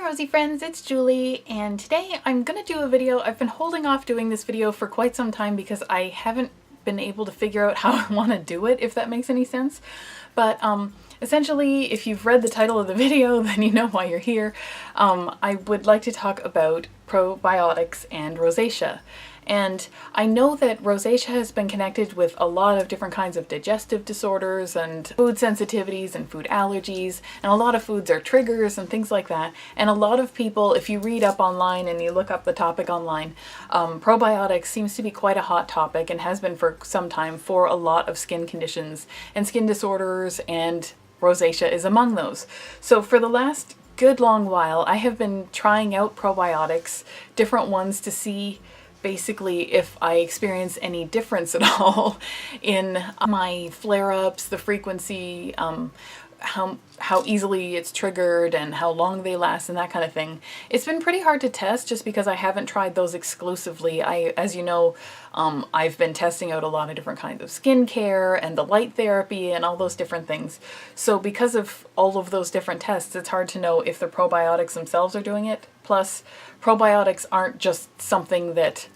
Rosy friends, it's Julie, and today I'm gonna do a video. I've been holding off doing this video for quite some time because I haven't been able to figure out how I want to do it, if that makes any sense. But essentially, if you've read the title of the video, then you know why you're here. I would like to talk about probiotics and rosacea. And I know that rosacea has been connected with a lot of different kinds of digestive disorders and food sensitivities and food allergies, and a lot of foods are triggers and things like that. And a lot of people, if you read up online and you look up the topic online, probiotics seems to be quite a hot topic and has been for some time for a lot of skin conditions and skin disorders, and rosacea is among those. So for the last good long while, I have been trying out probiotics, different ones, to see basically if I experience any difference at all in my flare-ups, the frequency, how easily it's triggered and how long they last and that kind of thing. It's been pretty hard to test just because I haven't tried those exclusively. As you know, I've been testing out a lot of different kinds of skincare and the light therapy and all those different things. So because of all of those different tests, it's hard to know if the probiotics themselves are doing it. Plus, probiotics aren't just something that,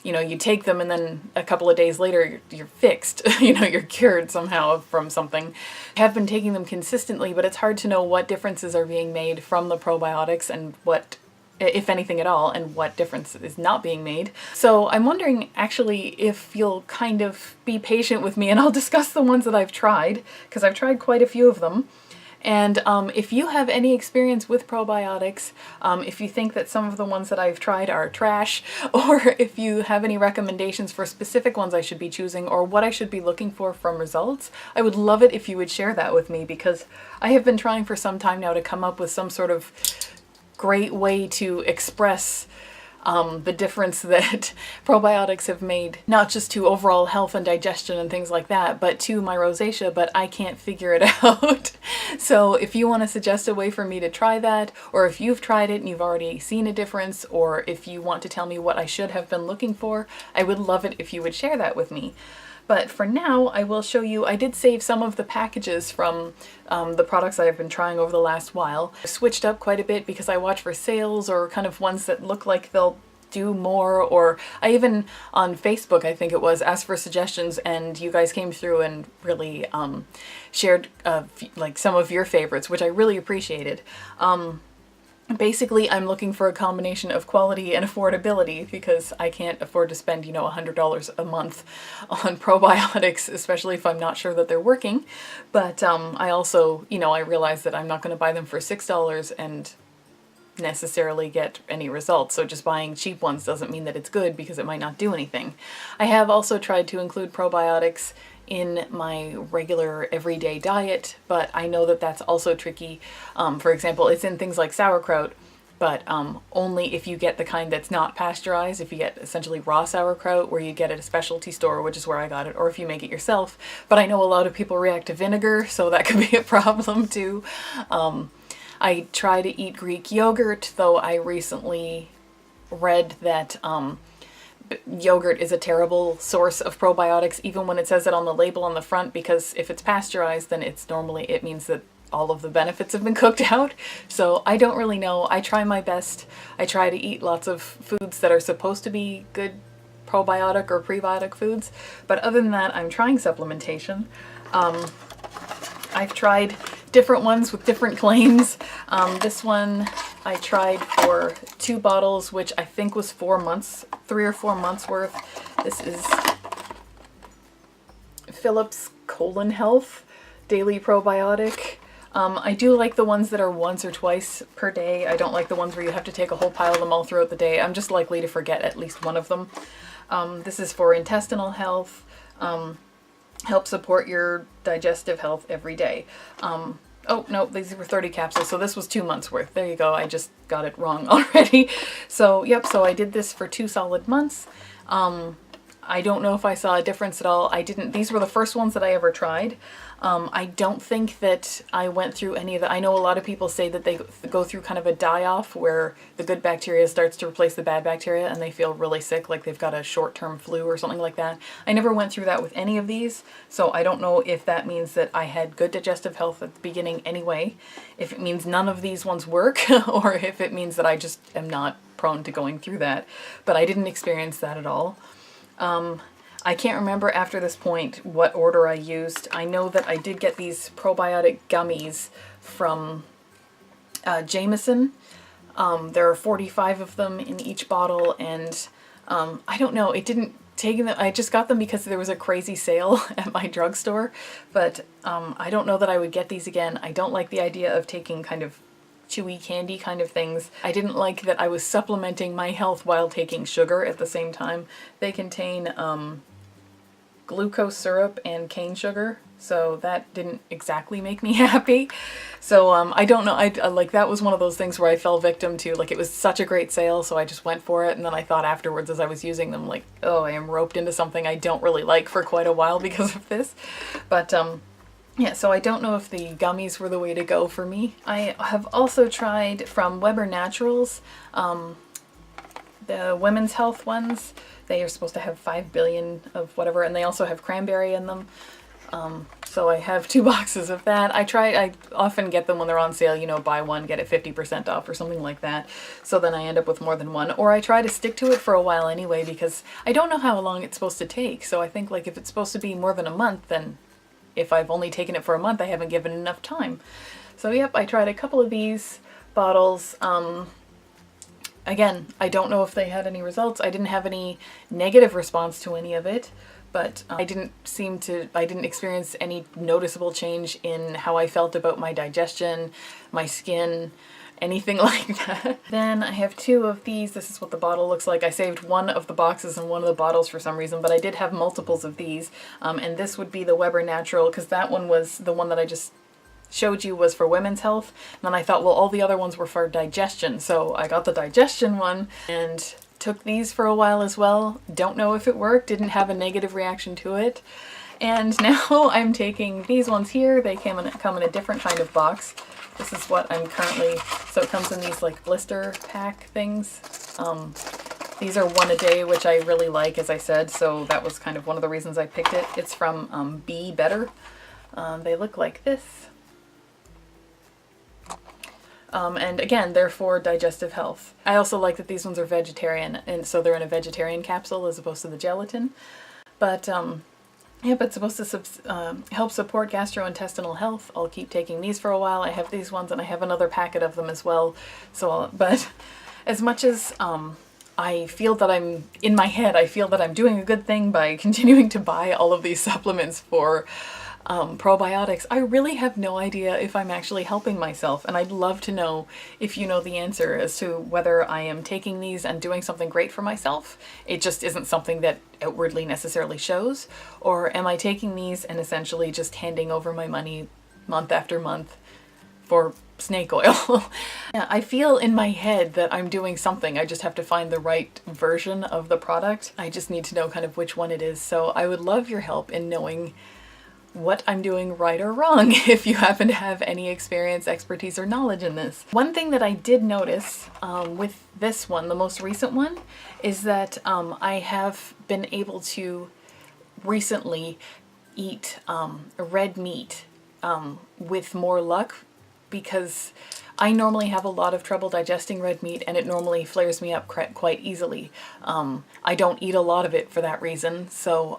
you know, you take them and then a couple of days later you're fixed, you know, you're cured somehow from something. I have been taking them consistently, but it's hard to know what differences are being made from the probiotics and what, if anything at all, and what difference is not being made. So I'm wondering actually if you'll kind of be patient with me, and I'll discuss the ones that I've tried, because I've tried quite a few of them. And if you have any experience with probiotics, if you think that some of the ones that I've tried are trash, or if you have any recommendations for specific ones I should be choosing, or what I should be looking for from results, I would love it if you would share that with me, because I have been trying for some time now to come up with some sort of great way to express the difference that probiotics have made, not just to overall health and digestion and things like that, but to my rosacea, but I can't figure it out. So if you want to suggest a way for me to try that, or if you've tried it and you've already seen a difference, or if you want to tell me what I should have been looking for, I would love it if you would share that with me. But for now, I will show you, I did save some of the packages from the products I've been trying over the last while. I switched up quite a bit because I watch for sales or kind of ones that look like they'll do more, or I even on Facebook, I think it was, asked for suggestions, and you guys came through and really shared like some of your favorites, which I really appreciated. Basically, I'm looking for a combination of quality and affordability because I can't afford to spend, you know, $100 a month on probiotics, especially if I'm not sure that they're working. But I also, you know, I realize that I'm not going to buy them for $6 and necessarily get any results. So just buying cheap ones doesn't mean that it's good, because it might not do anything. I have also tried to include probiotics in my regular everyday diet, but I know that that's also tricky. For example, it's in things like sauerkraut, but only if you get the kind that's not pasteurized, if you get essentially raw sauerkraut where you get it at a specialty store, which is where I got it, or if you make it yourself. But I know a lot of people react to vinegar, so that could be a problem too. I try to eat Greek yogurt, though I recently read that yogurt is a terrible source of probiotics, even when it says it on the label on the front, because if it's pasteurized, then it means that all of the benefits have been cooked out. So I don't really know. I try my best. I try to eat lots of foods that are supposed to be good probiotic or prebiotic foods, but other than that, I'm trying supplementation. I've tried different ones with different claims. This one I tried for 2 bottles, which I think was 4 months, 3 or 4 months worth. This is Philips Colon Health Daily Probiotic. I do like the ones that are once or twice per day. I don't like the ones where you have to take a whole pile of them all throughout the day. I'm just likely to forget at least one of them. This is for intestinal health. Help support your digestive health every day. Oh, no, these were 30 capsules, so this was 2 months worth. There you go, I just got it wrong already. So, yep, so I did this for 2 solid months. I don't know if I saw a difference at all. These were the first ones that I ever tried. I don't think that I went through any of the, I know a lot of people say that they go through kind of a die-off where the good bacteria starts to replace the bad bacteria and they feel really sick, like they've got a short-term flu or something like that. I never went through that with any of these, so I don't know if that means that I had good digestive health at the beginning anyway, if it means none of these ones work, or if it means that I just am not prone to going through that. But I didn't experience that at all. I can't remember after this point what order I used. I know that I did get these probiotic gummies from Jameson. There are 45 of them in each bottle, and I don't know, it didn't take them. I just got them because there was a crazy sale at my drugstore, but I don't know that I would get these again. I don't like the idea of taking kind of chewy candy kind of things. I didn't like that I was supplementing my health while taking sugar at the same time. They contain glucose syrup and cane sugar, so that didn't exactly make me happy. So I don't know, I like, that was one of those things where I fell victim to, like, it was such a great sale, so I just went for it, and then I thought afterwards as I was using them, like, oh, I am roped into something I don't really like for quite a while because of this. But yeah, so I don't know if the gummies were the way to go for me. I have also tried from Weber Naturals, the women's health ones. They are supposed to have 5 billion of whatever, and they also have cranberry in them. So I have 2 boxes of that. I often get them when they're on sale, you know, buy one, get it 50% off or something like that. So then I end up with more than one. Or I try to stick to it for a while anyway, because I don't know how long it's supposed to take. So I think, like, if it's supposed to be more than a month, then if I've only taken it for a month, I haven't given enough time. So yep, I tried a couple of these bottles. Again, I don't know if they had any results. I didn't have any negative response to any of it, but I didn't experience any noticeable change in how I felt about my digestion, my skin, anything like that. Then I have 2 of these. This is what the bottle looks like. I saved one of the boxes and one of the bottles for some reason, but I did have multiples of these. And this would be the Weber Natural, because that one was the one that I just showed you was for women's health. And then I thought, well, all the other ones were for digestion. So I got the digestion one and took these for a while as well. Don't know if it worked, didn't have a negative reaction to it. And now I'm taking these ones here. They come in a different kind of box. This is what I'm currently, so it comes in these like blister pack things. These are 1 a day, which I really like, as I said, so that was kind of one of the reasons I picked it. It's from Be Better. They look like this. And again, they're for digestive health. I also like that these ones are vegetarian, and so they're in a vegetarian capsule as opposed to the gelatin. But yeah, but it's supposed to help support gastrointestinal health. I'll keep taking these for a while. I have these ones and I have another packet of them as well. So, but as much as I feel that in my head, I feel that I'm doing a good thing by continuing to buy all of these supplements for probiotics, I really have no idea if I'm actually helping myself, and I'd love to know if you know the answer as to whether I am taking these and doing something great for myself. It just isn't something that outwardly necessarily shows, or am I taking these and essentially just handing over my money month after month for snake oil? Yeah, I feel in my head that I'm doing something. I just have to find the right version of the product. I just need to know kind of which one it is. So I would love your help in knowing what I'm doing right or wrong, if you happen to have any experience, expertise, or knowledge in this. One thing that I did notice with this one, the most recent one, is that I have been able to recently eat red meat with more luck, because I normally have a lot of trouble digesting red meat and it normally flares me up quite easily. I don't eat a lot of it for that reason, so,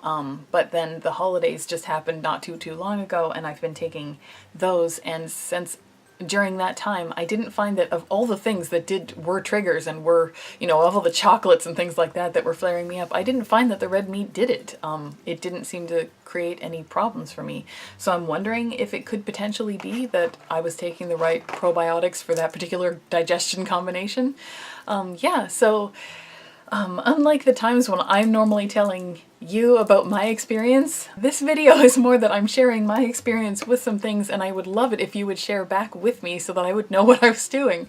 but then the holidays just happened not too long ago and I've been taking those, and since during that time I didn't find that of all the things that were triggers and were, you know, of all the chocolates and things like that were flaring me up, I didn't find that the red meat did it. It didn't seem to create any problems for me. So I'm wondering if it could potentially be that I was taking the right probiotics for that particular digestion combination. Yeah, so unlike the times when I'm normally telling you about my experience. This video is more that I'm sharing my experience with some things, and I would love it if you would share back with me so that I would know what I was doing.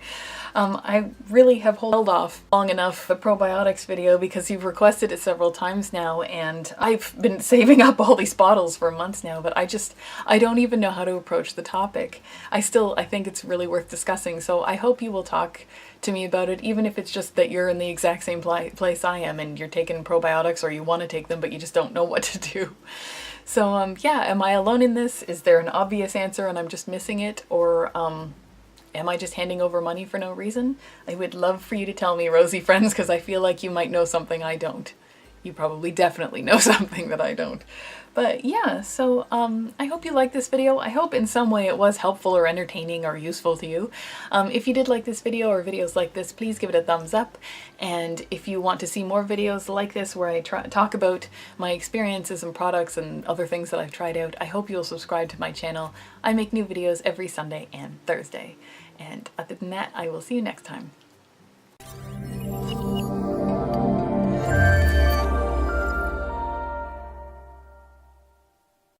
I really have held off long enough the probiotics video because you've requested it several times now, and I've been saving up all these bottles for months now, but I don't even know how to approach the topic. I think it's really worth discussing, so I hope you will talk to me about it, even if it's just that you're in the exact same place I am and you're taking probiotics, or you want to take them but you just don't know what to do. So yeah, am I alone in this? Is there an obvious answer and I'm just missing it? Or am I just handing over money for no reason? I would love for you to tell me, Rosy friends, because I feel like you might know something I don't. You probably definitely know something that I don't. But yeah, so I hope you liked this video. I hope in some way it was helpful or entertaining or useful to you. If you did like this video or videos like this, please give it a thumbs up. And if you want to see more videos like this where I talk about my experiences and products and other things that I've tried out, I hope you'll subscribe to my channel. I make new videos every Sunday and Thursday. And other than that, I will see you next time.